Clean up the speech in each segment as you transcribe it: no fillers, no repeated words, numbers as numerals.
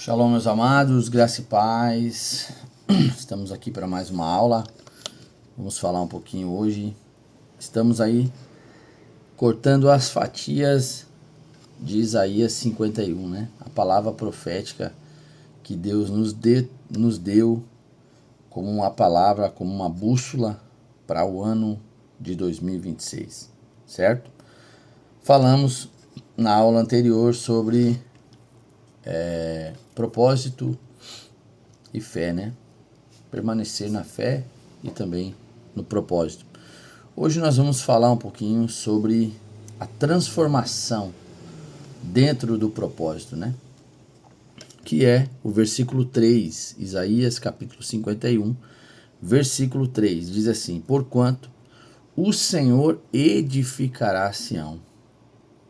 Shalom, meus amados, graça e paz. Estamos aqui para mais uma aula. Vamos falar um pouquinho hoje. Estamos aí cortando as fatias de Isaías 51, né? A palavra profética que Deus nos deu como uma palavra, como uma bússola para o ano de 2026, certo? Falamos na aula anterior sobre propósito e fé, né? Permanecer na fé e também no propósito. Hoje nós vamos falar um pouquinho sobre a transformação dentro do propósito, né? Que é o versículo 3, Isaías capítulo 51, versículo 3, diz assim: porquanto o Senhor edificará Sião,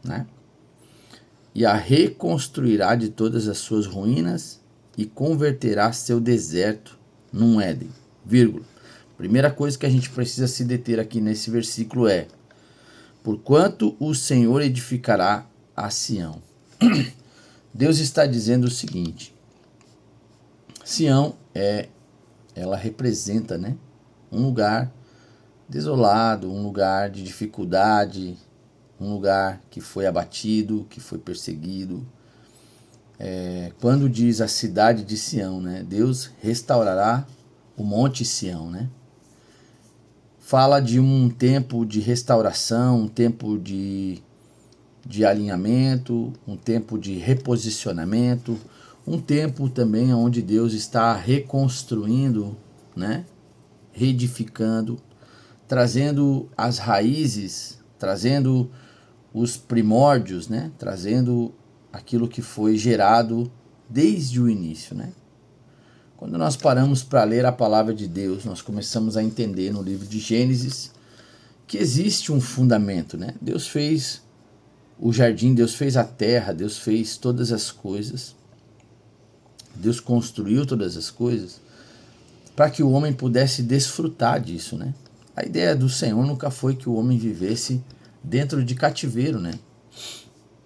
né? E a reconstruirá de todas as suas ruínas e converterá seu deserto num Éden, vírgula. Primeira coisa que a gente precisa se deter aqui nesse versículo é: porquanto o Senhor edificará a Sião. Deus está dizendo o seguinte: Sião ela representa, né, um lugar desolado, um lugar de dificuldade, um lugar que foi abatido, que foi perseguido. Quando diz a cidade de Sião, né, Deus restaurará o monte Sião, né? Fala de um tempo de restauração, um tempo de alinhamento, um tempo de reposicionamento, um tempo também onde Deus está reconstruindo, né? Reedificando, trazendo as raízes, trazendo os primórdios, né? Trazendo aquilo que foi gerado desde o início, né? Quando nós paramos para ler a palavra de Deus, nós começamos a entender no livro de Gênesis que existe um fundamento, né? Deus fez o jardim, Deus fez a terra, Deus fez todas as coisas. Deus construiu todas as coisas para que o homem pudesse desfrutar disso, né? A ideia do Senhor nunca foi que o homem vivesse dentro de cativeiro, né?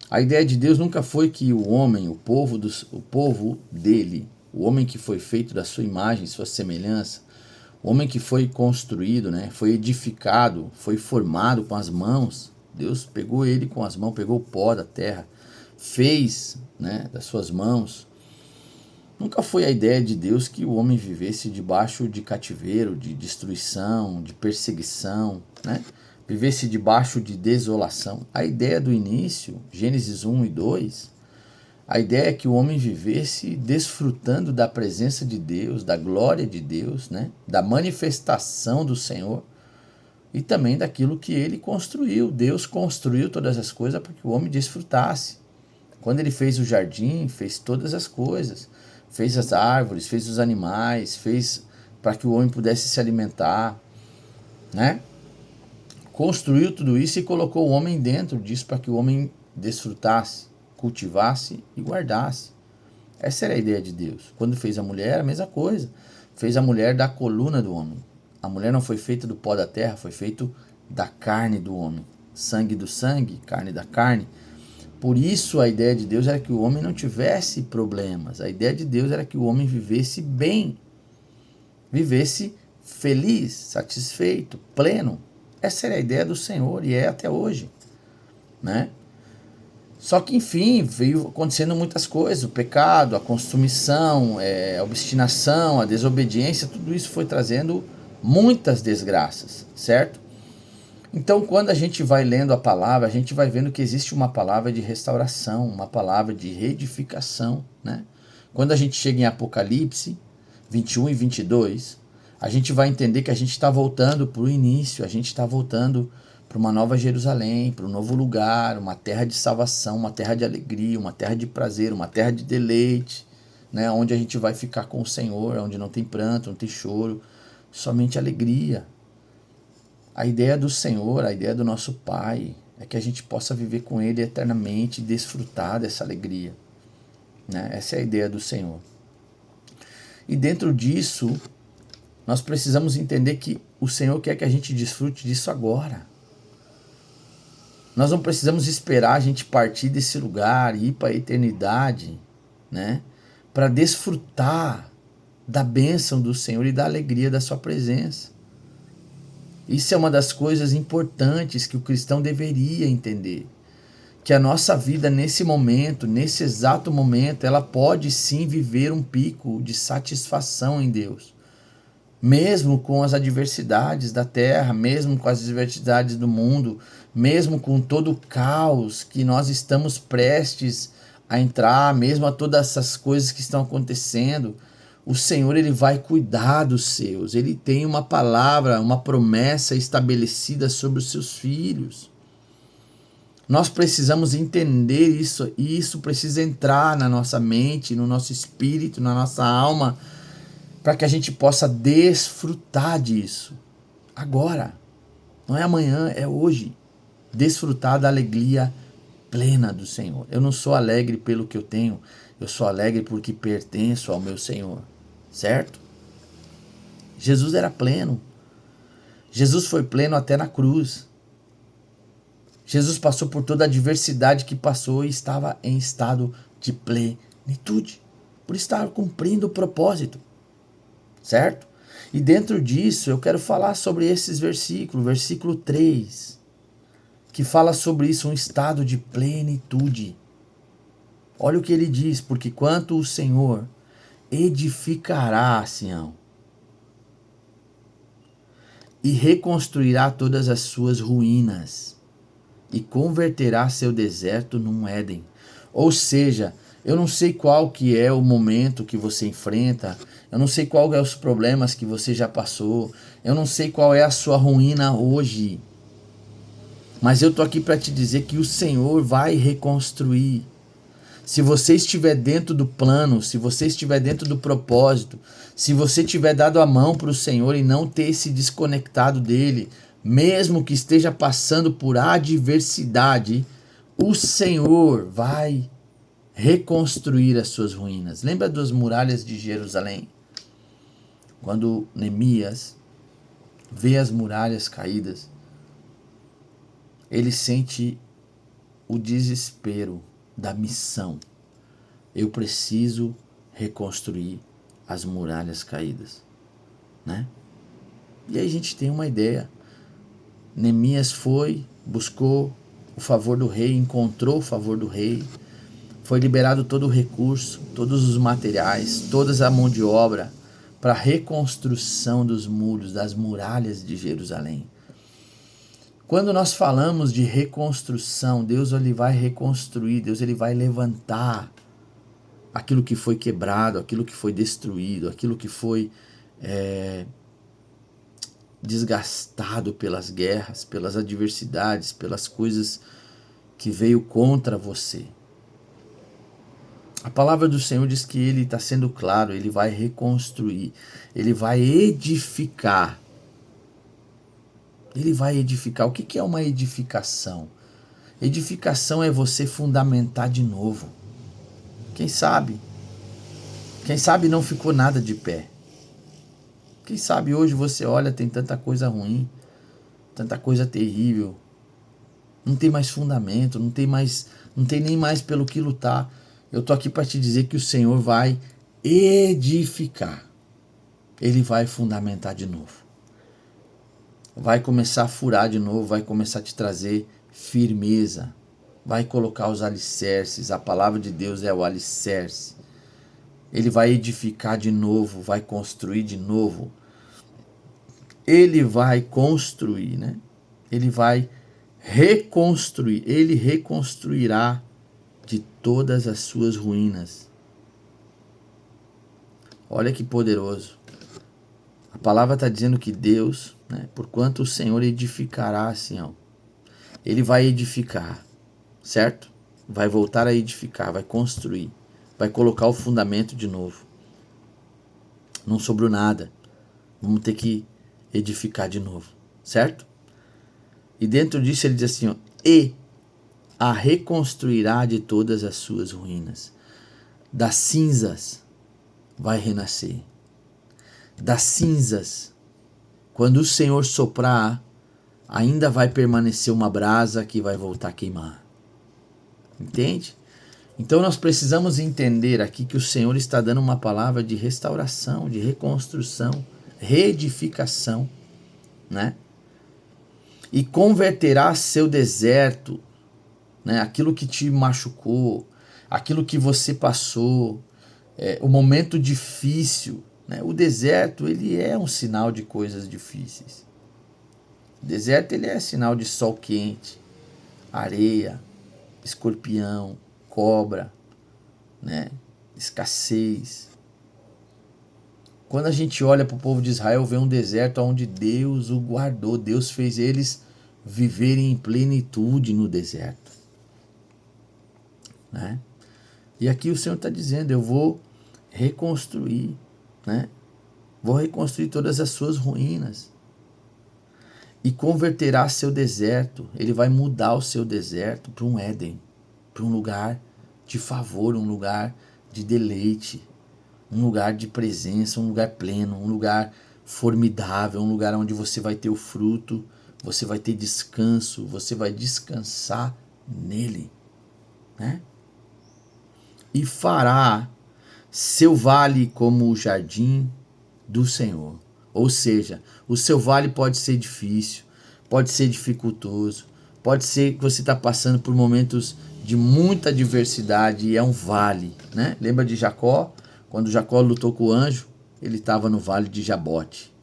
A ideia de Deus nunca foi que o homem, o povo dele, o homem que foi feito da sua imagem, sua semelhança, o homem que foi construído, né, foi edificado, foi formado com as mãos. Deus pegou ele com as mãos, pegou o pó da terra, fez, né, das suas mãos. Nunca foi a ideia de Deus que o homem vivesse debaixo de cativeiro, de destruição, de perseguição, né? Vivesse debaixo de desolação. A ideia do início, Gênesis 1 e 2, a ideia é que o homem vivesse desfrutando da presença de Deus, da glória de Deus, né? Da manifestação do Senhor e também daquilo que ele construiu. Deus construiu todas as coisas para que o homem desfrutasse. Quando ele fez o jardim, fez todas as coisas. Fez as árvores, fez os animais, fez para que o homem pudesse se alimentar, né? Construiu tudo isso e colocou o homem dentro disso para que o homem desfrutasse, cultivasse e guardasse. Essa era a ideia de Deus. Quando fez a mulher, a mesma coisa. Fez a mulher da coluna do homem. A mulher não foi feita do pó da terra, foi feita da carne do homem. Sangue do sangue, carne da carne. Por isso a ideia de Deus era que o homem não tivesse problemas. A ideia de Deus era que o homem vivesse bem. Vivesse feliz, satisfeito, pleno. Essa era a ideia do Senhor e é até hoje, né? Só que, enfim, veio acontecendo muitas coisas. O pecado, a consumição, a obstinação, a desobediência, tudo isso foi trazendo muitas desgraças, certo? Então, quando a gente vai lendo a palavra, a gente vai vendo que existe uma palavra de restauração, uma palavra de reedificação, né? Quando a gente chega em Apocalipse 21 e 22, a gente vai entender que a gente está voltando para o início, a gente está voltando para uma nova Jerusalém, para um novo lugar, uma terra de salvação, uma terra de alegria, uma terra de prazer, uma terra de deleite, né? Onde a gente vai ficar com o Senhor, onde não tem pranto, não tem choro, somente alegria. A ideia do Senhor, a ideia do nosso Pai, é que a gente possa viver com Ele eternamente e desfrutar dessa alegria, né? Essa é a ideia do Senhor. E dentro disso, nós precisamos entender que o Senhor quer que a gente desfrute disso agora. Nós não precisamos esperar a gente partir desse lugar e ir para a eternidade, né, para desfrutar da bênção do Senhor e da alegria da sua presença. Isso é uma das coisas importantes que o cristão deveria entender. Que a nossa vida nesse momento, nesse exato momento, ela pode sim viver um pico de satisfação em Deus. Mesmo com as adversidades da terra, mesmo com as adversidades do mundo, mesmo com todo o caos que nós estamos prestes a entrar, mesmo a todas essas coisas que estão acontecendo, o Senhor ele vai cuidar dos seus. Ele tem uma palavra, uma promessa estabelecida sobre os seus filhos. Nós precisamos entender isso, e isso precisa entrar na nossa mente, no nosso espírito, na nossa alma, para que a gente possa desfrutar disso. Agora, não é amanhã, é hoje. Desfrutar da alegria plena do Senhor. Eu não sou alegre pelo que eu tenho, eu sou alegre porque pertenço ao meu Senhor. Certo? Jesus era pleno. Jesus foi pleno até na cruz. Jesus passou por toda a adversidade que passou e estava em estado de plenitude, por estar cumprindo o propósito, certo? E dentro disso eu quero falar sobre esses versículos, versículo 3, que fala sobre isso, um estado de plenitude. Olha o que ele diz, porque quanto o Senhor edificará a Sião e reconstruirá todas as suas ruínas, e converterá seu deserto num Éden. Ou seja, eu não sei qual que é o momento que você enfrenta, eu não sei qual é os problemas que você já passou, eu não sei qual é a sua ruína hoje, mas eu tô aqui para te dizer que o Senhor vai reconstruir. Se você estiver dentro do plano, se você estiver dentro do propósito, se você tiver dado a mão para o Senhor e não ter se desconectado dele, mesmo que esteja passando por adversidade, o Senhor vai reconstruir as suas ruínas. Lembra das muralhas de Jerusalém? Quando Neemias vê as muralhas caídas, ele sente o desespero da missão. Eu preciso reconstruir as muralhas caídas, né? E aí a gente tem uma ideia. Neemias foi, buscou o favor do rei, encontrou o favor do rei, foi liberado todo o recurso, todos os materiais, toda a mão de obra para a reconstrução dos muros, das muralhas de Jerusalém. Quando nós falamos de reconstrução, Deus ele vai reconstruir, Deus ele vai levantar aquilo que foi quebrado, aquilo que foi destruído, aquilo que foi desgastado pelas guerras, pelas adversidades, pelas coisas que veio contra você. A palavra do Senhor diz que ele está sendo claro, ele vai reconstruir, ele vai edificar. Ele vai edificar. O que é uma edificação? Edificação é você fundamentar de novo. Quem sabe? Quem sabe não ficou nada de pé. Quem sabe hoje você olha, tem tanta coisa ruim, tanta coisa terrível. Não tem mais fundamento, não tem nem mais pelo que lutar. Eu tô aqui para te dizer que o Senhor vai edificar. Ele vai fundamentar de novo. Vai começar a furar de novo, vai começar a te trazer firmeza. Vai colocar os alicerces. A palavra de Deus é o alicerce. Ele vai edificar de novo, vai construir de novo. Ele vai construir, né? Ele vai reconstruir. Ele reconstruirá de todas as suas ruínas. Olha que poderoso. A palavra está dizendo que Deus, né, porquanto o Senhor edificará a Sião. Ele vai edificar, certo? Vai voltar a edificar, vai construir, vai colocar o fundamento de novo. Não sobrou nada. Vamos ter que edificar de novo, certo? E dentro disso ele diz assim, ó, e a reconstruirá de todas as suas ruínas. Das cinzas vai renascer. Das cinzas, quando o Senhor soprar, ainda vai permanecer uma brasa que vai voltar a queimar. Entende? Então nós precisamos entender aqui que o Senhor está dando uma palavra de restauração, de reconstrução, reedificação, né? E converterá seu deserto, né? Aquilo que te machucou, aquilo que você passou, o momento difícil, né? O deserto, ele é um sinal de coisas difíceis. O deserto, ele é sinal de sol quente, areia, escorpião, cobra, né? Escassez. Quando a gente olha para o povo de Israel, vê um deserto onde Deus o guardou. Deus fez eles viverem em plenitude no deserto, né? E aqui o Senhor está dizendo, eu vou reconstruir, né? Vou reconstruir todas as suas ruínas. E converterá seu deserto. Ele vai mudar o seu deserto para um Éden, para um lugar de favor, um lugar de deleite, um lugar de presença, um lugar pleno, um lugar formidável, um lugar onde você vai ter o fruto, você vai ter descanso, você vai descansar nele, né? E fará seu vale como o jardim do Senhor. Ou seja, o seu vale pode ser difícil, pode ser dificultoso, pode ser que você está passando por momentos de muita adversidade e é um vale, né? Lembra de Jacó? Quando Jacó lutou com o anjo, ele estava no vale de Jabote.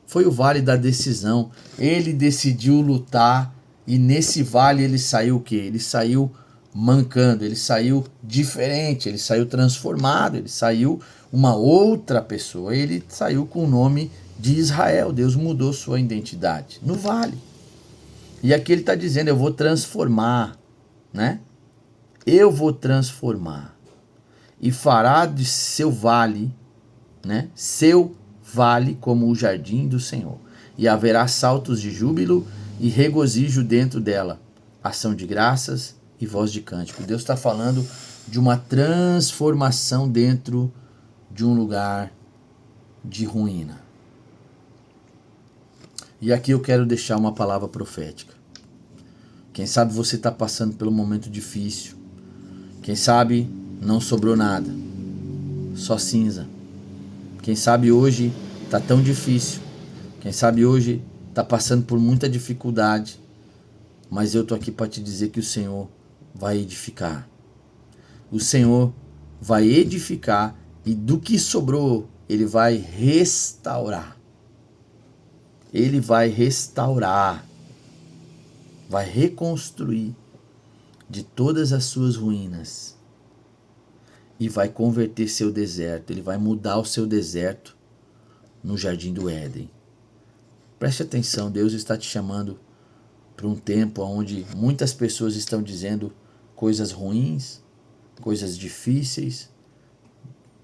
Foi o vale da decisão. Ele decidiu lutar e nesse vale ele saiu o quê? Ele saiu mancando, ele saiu diferente, ele saiu transformado, ele saiu uma outra pessoa, ele saiu com o nome de Israel. Deus mudou sua identidade no vale. E aqui ele está dizendo, eu vou transformar, né? Eu vou transformar. E fará de seu vale, né? Seu vale como o jardim do Senhor. E haverá saltos de júbilo e regozijo dentro dela, ação de graças e voz de cântico. Deus está falando de uma transformação dentro de um lugar de ruína. E aqui eu quero deixar uma palavra profética. Quem sabe você está passando pelo momento difícil. Quem sabe não sobrou nada, só cinza. Quem sabe hoje está tão difícil. Quem sabe hoje está passando por muita dificuldade. Mas eu estou aqui para te dizer que o Senhor vai edificar. O Senhor vai edificar e do que sobrou, Ele vai restaurar. Ele vai restaurar, vai reconstruir de todas as suas ruínas e vai converter seu deserto. Ele vai mudar o seu deserto no jardim do Éden. Preste atenção, Deus está te chamando para um tempo onde muitas pessoas estão dizendo coisas ruins, coisas difíceis,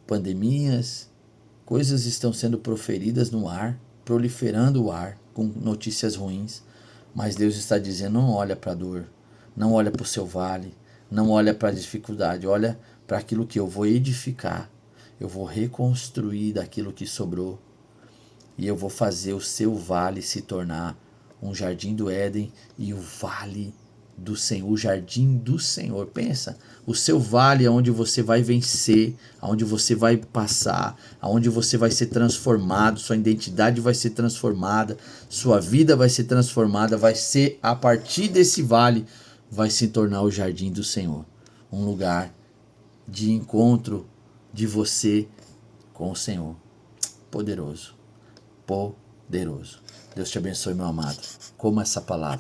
pandemias, coisas estão sendo proferidas no ar, proliferando o ar com notícias ruins. Mas Deus está dizendo, não olha para a dor, não olha para o seu vale, não olha para a dificuldade, olha para aquilo que eu vou edificar, eu vou reconstruir daquilo que sobrou e eu vou fazer o seu vale se tornar um jardim do Éden e o vale do Senhor, o jardim do Senhor. Pensa, o seu vale é onde você vai vencer, aonde você vai passar, aonde você vai ser transformado, sua identidade vai ser transformada, sua vida vai ser transformada, vai ser a partir desse vale, vai se tornar o jardim do Senhor, um lugar de encontro de você com o Senhor. Poderoso, poderoso. Deus te abençoe, meu amado. Coma essa palavra.